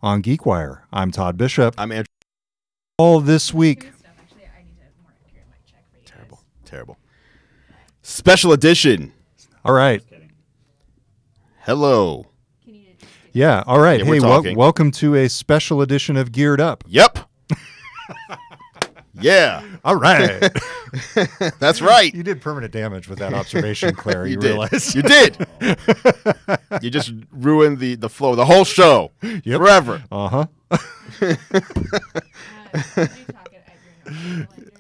on GeekWire. I'm Todd Bishop. I'm Andrew. All this week. Terrible. Special edition. All right. Hello. Yeah, all right. Yeah, hey, we're talking. Welcome to a special edition of Geared Up. Yep. Yeah. All right. That's right. You did permanent damage with that observation, Claire. You realize? You did. You just ruined the flow, the whole show. Yep. Forever. Uh-huh.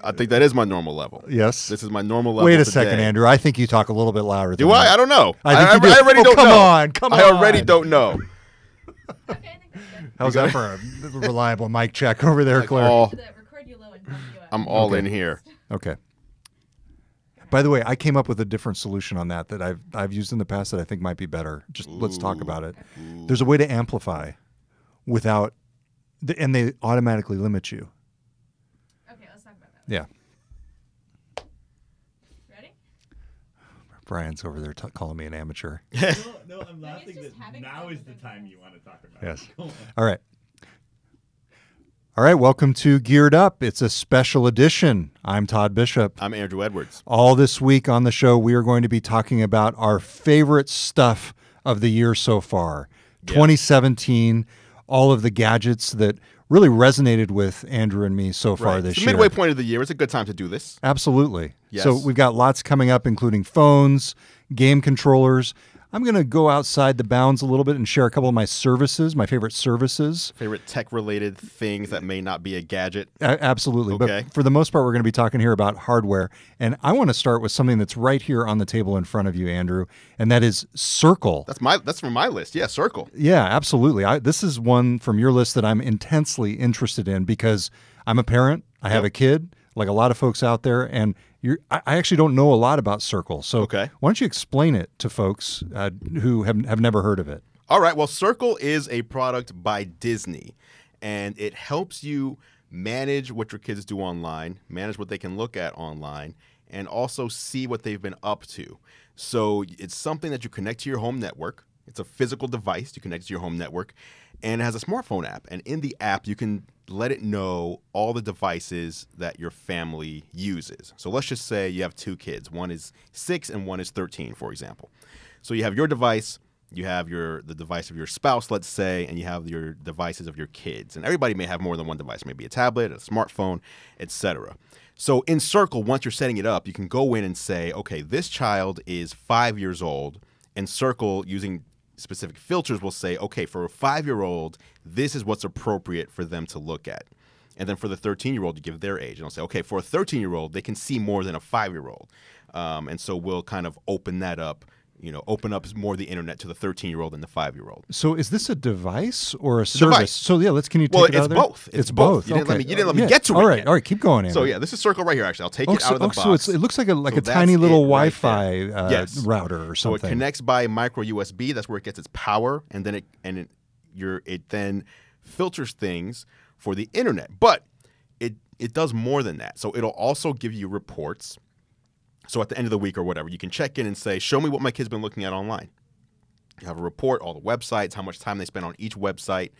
I think that is my normal level. Yes. This is my normal level. Wait a today. second, Andrew. I think you talk a little bit louder than Do I? that. I don't know. I think you do. already Oh, don't come know. on. Come I already on. don't know. How's that for a reliable mic check over there, Claire? I'm all in here. Okay. By the way, I came up with a different solution on that I've used in the past that I think might be better. Just let's talk about it. There's a way to amplify without, and they automatically limit you. Okay, let's talk about that. Yeah. Ready? Brian's over there calling me an amateur. No, I'm laughing that now is the time you want to talk about Yes. it. All right. All right, welcome to Geared Up. It's a special edition. I'm Todd Bishop. I'm Andrew Edwards. All this week on the show, we are going to be talking about our favorite stuff of the year so far. Yeah. 2017, all of the gadgets that really resonated with Andrew and me so far this It's the year. midway point of the year. It's a good time to do this. Absolutely. Yes. So we've got lots coming up, including phones, game controllers. I'm going to go outside the bounds a little bit and share a couple of my services, my favorite services. Favorite tech-related things that may not be a gadget. Absolutely. Okay. But for the most part, we're going to be talking here about hardware. And I want to start with something that's right here on the table in front of you, Andrew, and that is Circle. That's from my list. Yeah, Circle. Yeah, absolutely. This is one from your list that I'm intensely interested in because I'm a parent. I have a kid, like a lot of folks out there, and I actually don't know a lot about Circle. So Okay. why don't you explain it to folks who have never heard of it? All right. Well, Circle is a product by Disney, and it helps you manage what your kids do online, manage what they can look at online, and also see what they've been up to. So it's something that you connect to your home network. It's a physical device you connect to your home network, and it has a smartphone app. And in the app, you can let it know all the devices that your family uses. So let's just say you have two kids. One is 6 and one is 13, for example. So you have your device, you have the device of your spouse, let's say, and you have your devices of your kids. And everybody may have more than one device, maybe a tablet, a smartphone, etc. So in Circle, once you're setting it up, you can go in and say, okay, this child is 5 years old, and Circle, using specific filters, will say, okay, for a 5-year-old, this is what's appropriate for them to look at. And then for the 13-year-old, you give their age. And I'll say, okay, for a 13-year-old, they can see more than a 5-year-old. And so we'll kind of open that up, open up more the internet to the 13-year-old than the 5-year-old. So is this a device or a service? Device. So yeah, can you take Well, it out it's of there? both. It's both. You didn't Okay. let me get to it All right, yet. all right, keep going, Andrew. So yeah, this is Circle right here, actually. I'll take it out of the box. So it looks like a So tiny that's little it right Wi-Fi there. Yes. router or So something. it connects by micro USB. That's where it gets its power, and then it then filters things for the internet. But it does more than that. So it'll also give you reports. So at the end of the week or whatever, you can check in and say, show me what my kid's been looking at online. You have a report, all the websites, how much time they spend on each website,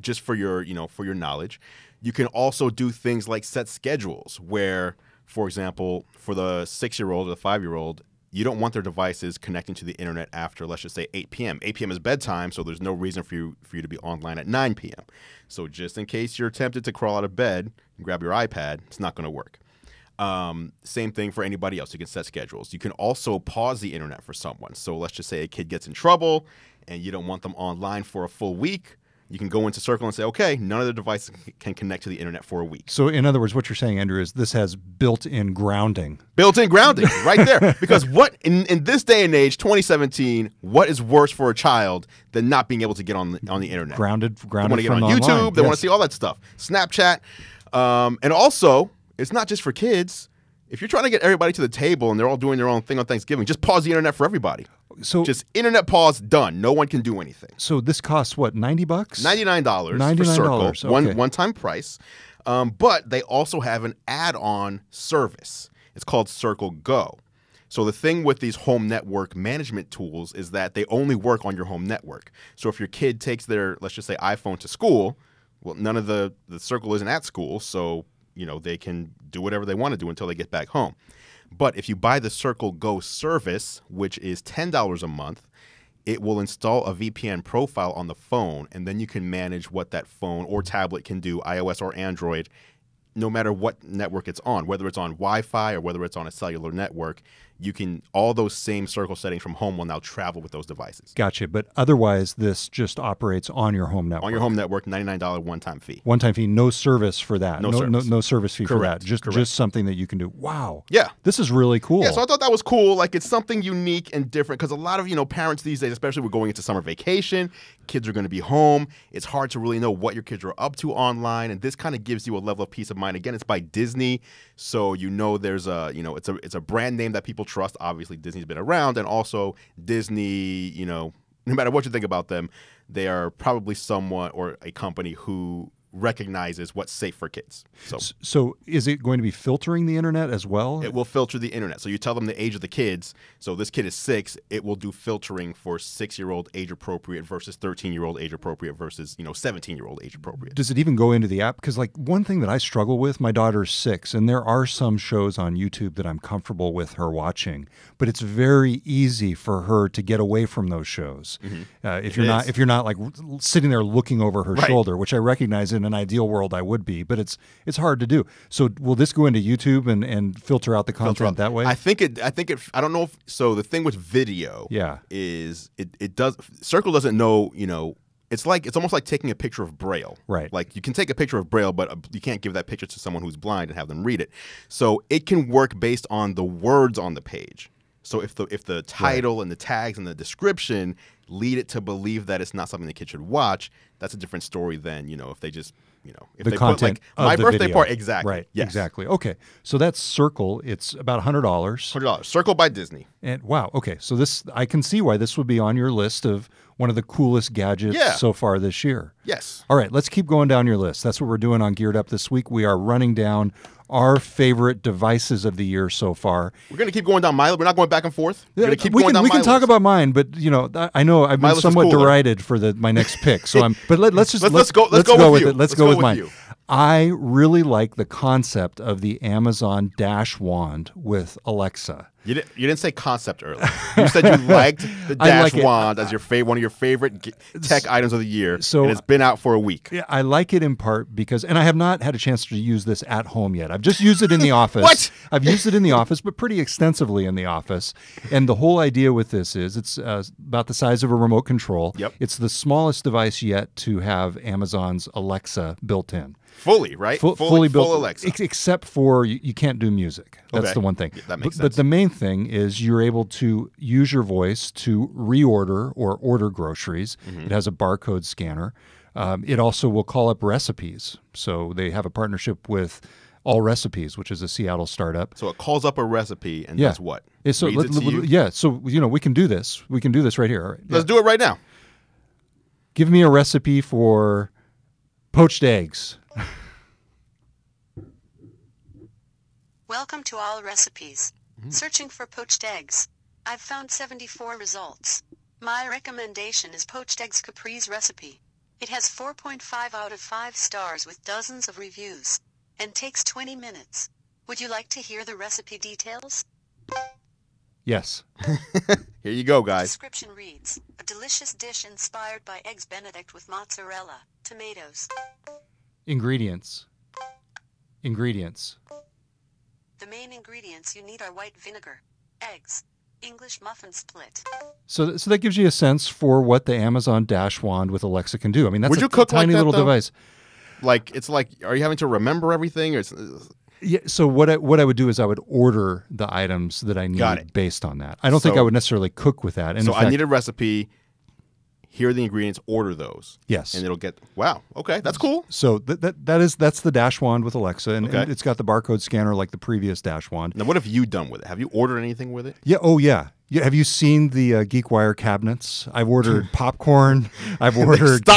just for your knowledge. You can also do things like set schedules where, for example, for the 6-year-old or the 5-year-old, you don't want their devices connecting to the internet after, let's just say, 8 p.m. 8 p.m. is bedtime, so there's no reason for you to be online at 9 p.m. So just in case you're tempted to crawl out of bed and grab your iPad, it's not going to work. Same thing for anybody else. You can set schedules. You can also pause the internet for someone. So let's just say a kid gets in trouble and you don't want them online for a full week. You can go into Circle and say, okay, none of the devices can connect to the internet for a week. So in other words, what you're saying, Andrew, is this has built-in grounding. Built-in grounding right there. Because what in this day and age, 2017, what is worse for a child than not being able to get on the internet? Grounded They want to get from on YouTube. online. They want Yes. to see all that stuff. Snapchat. And also, it's not just for kids. If you're trying to get everybody to the table and they're all doing their own thing on Thanksgiving, just pause the internet for everybody. So Just internet pause, done. No one can do anything. So this costs what, $90? $99 for Circle, $99, okay. one-time price. But they also have an add-on service. It's called Circle Go. So the thing with these home network management tools is that they only work on your home network. So if your kid takes their, let's just say, iPhone to school, well, none of the Circle isn't at school, so they can do whatever they want to do until they get back home. But if you buy the Circle Go service, which is $10 a month, it will install a VPN profile on the phone, and then you can manage what that phone or tablet can do, iOS or Android, no matter what network it's on, whether it's on Wi-Fi or whether it's on a cellular network. You can, all those same Circle settings from home will now travel with those devices. Gotcha. But otherwise, this just operates on your home network. On your home network, $99 one-time fee. One-time fee, no service for that. No service. No service fee Correct. for that. Just something that you can do. Wow. Yeah. This is really cool. Yeah, so I thought that was cool. Like, it's something unique and different because a lot of, parents these days, especially we're going into summer vacation, kids are going to be home. It's hard to really know what your kids are up to online, and this kind of gives you a level of peace of mind. Again, it's by Disney, so there's a, it's a brand name that people trust. Obviously, Disney's been around, and also Disney, no matter what you think about them, they are probably someone or a company who recognizes what's safe for kids. So is it going to be filtering the internet as well? It will filter the internet. So you tell them the age of the kids. So this kid is 6. It will do filtering for 6-year-old age appropriate versus 13-year-old age appropriate versus 17-year-old age appropriate. Does it even go into the app? Because one thing that I struggle with, my daughter's 6, and there are some shows on YouTube that I'm comfortable with her watching, but it's very easy for her to get away from those shows. Mm-hmm. If you're not like sitting there looking over her shoulder, which I recognize in an ideal world I would be, but it's hard to do. So will this go into YouTube and filter out the content that way? I think it I don't know if so. The thing with video is it does, Circle doesn't know, it's almost like taking a picture of Braille. Right. Like you can take a picture of Braille, but you can't give that picture to someone who's blind and have them read it. So it can work based on the words on the page. So if the title and the tags and the description lead it to believe that it's not something the kid should watch, that's a different story than, if they just, if the they content put like my birthday video. party, exactly. Right. Yes. Exactly. Okay. So that's Circle. It's about $100. $100. Circle by Disney. And wow. Okay. So I can see why this would be on your list of one of the coolest gadgets so far this year. Yes. All right. Let's keep going down your list. That's what we're doing on Geared Up this week. We are running down our favorite devices of the year so far. We're going to keep going down my list. We're not going back and forth. We're going to keep going down we my can talk list. about mine, but I know I've been somewhat derided for my next pick. So let's go with it. Let's go with mine. You. I really like the concept of the Amazon Dash Wand with Alexa. You didn't say concept earlier. You said you liked the Dash Wand as one of your favorite tech items of the year, and it's been out for a week. Yeah, I like it in part because, and I have not had a chance to use this at home yet. I've just used it in the office. What? I've used it in the office, but pretty extensively in the office. And the whole idea with this is it's about the size of a remote control. Yep. It's the smallest device yet to have Amazon's Alexa built in. Fully, right? Fully built, full Alexa. Except for you can't do music. That's the one thing. Yeah, that makes sense. But the main thing is you're able to use your voice to reorder or order groceries. Mm-hmm. It has a barcode scanner. It also will call up recipes. So they have a partnership with All Recipes, which is a Seattle startup. So it calls up a recipe and does what? So Reads it to you? Yeah. So we can do this. We can do this right here. Let's do it right now. Give me a recipe for poached eggs. Welcome to All Recipes. Searching for poached eggs. I've found 74 results. My recommendation is poached eggs caprese recipe. It has 4.5 out of 5 stars with dozens of reviews and takes 20 minutes. Would you like to hear the recipe details? Yes. Here you go, The guys. description reads, a delicious dish inspired by eggs Benedict with mozzarella, tomatoes. Ingredients. The main ingredients you need are white vinegar, eggs, English muffin split. So that gives you a sense for what the Amazon Dash Wand with Alexa can do. I mean, that's Would you a cook tiny like that, little though? device. Are you having to remember everything? Or Yeah. So what I would do is I would order the items that I need based on that. I don't think I would necessarily cook with that. And so in fact, I need a recipe. Here are the ingredients. Order those. Yes. And it'll get. Wow. Okay, that's cool. So that's the Dash Wand with Alexa, and it's got the barcode scanner like the previous Dash Wand. Now, what have you done with it? Have you ordered anything with it? Yeah. Oh, yeah. Have you seen the GeekWire cabinets? I've ordered popcorn. I've ordered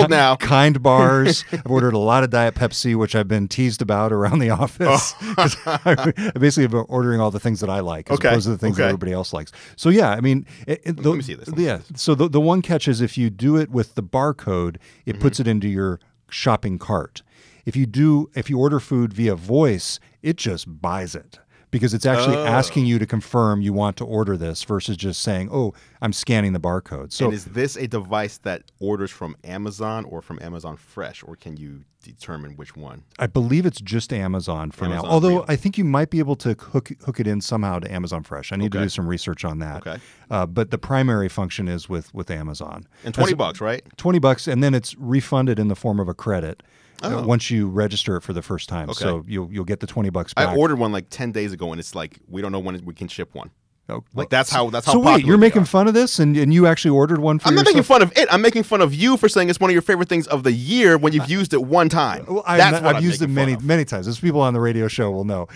now. Kind bars. I've ordered a lot of Diet Pepsi, which I've been teased about around the office. I basically have been ordering all the things that I like as opposed to the things that everybody else likes. So yeah, I mean, let me see this. So the one catch is if you do it with the barcode, it puts it into your shopping cart. If you order food via voice, it just buys it. Because it's actually asking you to confirm you want to order this versus just saying, "Oh, I'm scanning the barcode." So, and is this a device that orders from Amazon or from Amazon Fresh, or can you determine which one? I believe it's just Amazon for now. Although I think you might be able to hook it in somehow to Amazon Fresh. I need to do some research on that. Okay. But the primary function is with Amazon. And $20, right? $20, and then it's refunded in the form of a credit. Once you register it for the first time. Okay. So you'll get the $20 back. I ordered one like 10 days ago, and it's like, we don't know when we can ship one. Oh, like that's how so popular wait, you're they making are. fun of this, and you actually ordered one for I'm not yourself? making fun of it. I'm making fun of you for saying it's one of your favorite things of the year when you've used it one time. Well, That's what I've used it many times. As people on the radio show will know.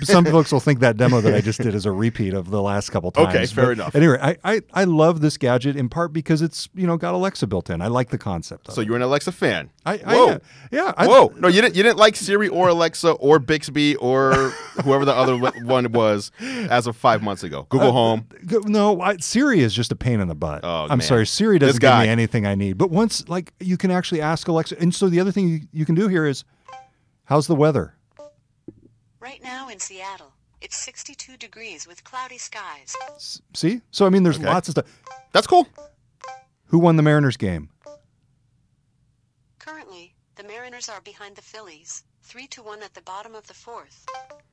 Some folks will think that demo that I just did is a repeat of the last couple times. Okay, fair enough. Anyway, I love this gadget in part because it's got Alexa built in. I like the concept of it. So you're an Alexa fan. Whoa. Whoa. No, you didn't like Siri or Alexa or Bixby or whoever the other one was as of 5 months ago. Google Home. No, Siri is just a pain in the butt. Oh, I'm man. sorry. Siri doesn't give me anything I need. But once, you can actually ask Alexa. And so the other thing you can do here is, how's the weather? Right now in Seattle, it's 62 degrees with cloudy skies. See? So, I mean, there's lots of stuff. That's cool. Who won the Mariners game? Currently, the Mariners are behind the Phillies, 3-1 at the bottom of the fourth.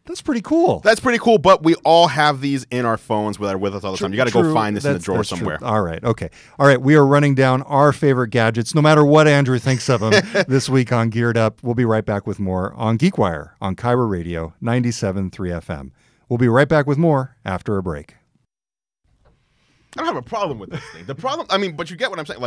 That's pretty cool. That's pretty cool, but we all have these in our phones that are with us all the time. You got to go find this in the drawer somewhere. All right. Okay. All right. We are running down our favorite gadgets, no matter what Andrew thinks of them, this week on Geared Up. We'll be right back with more on GeekWire on Kyra Radio 97.3 FM. We'll be right back with more after a break. I don't have a problem with this thing. The problem, but you get what I'm saying.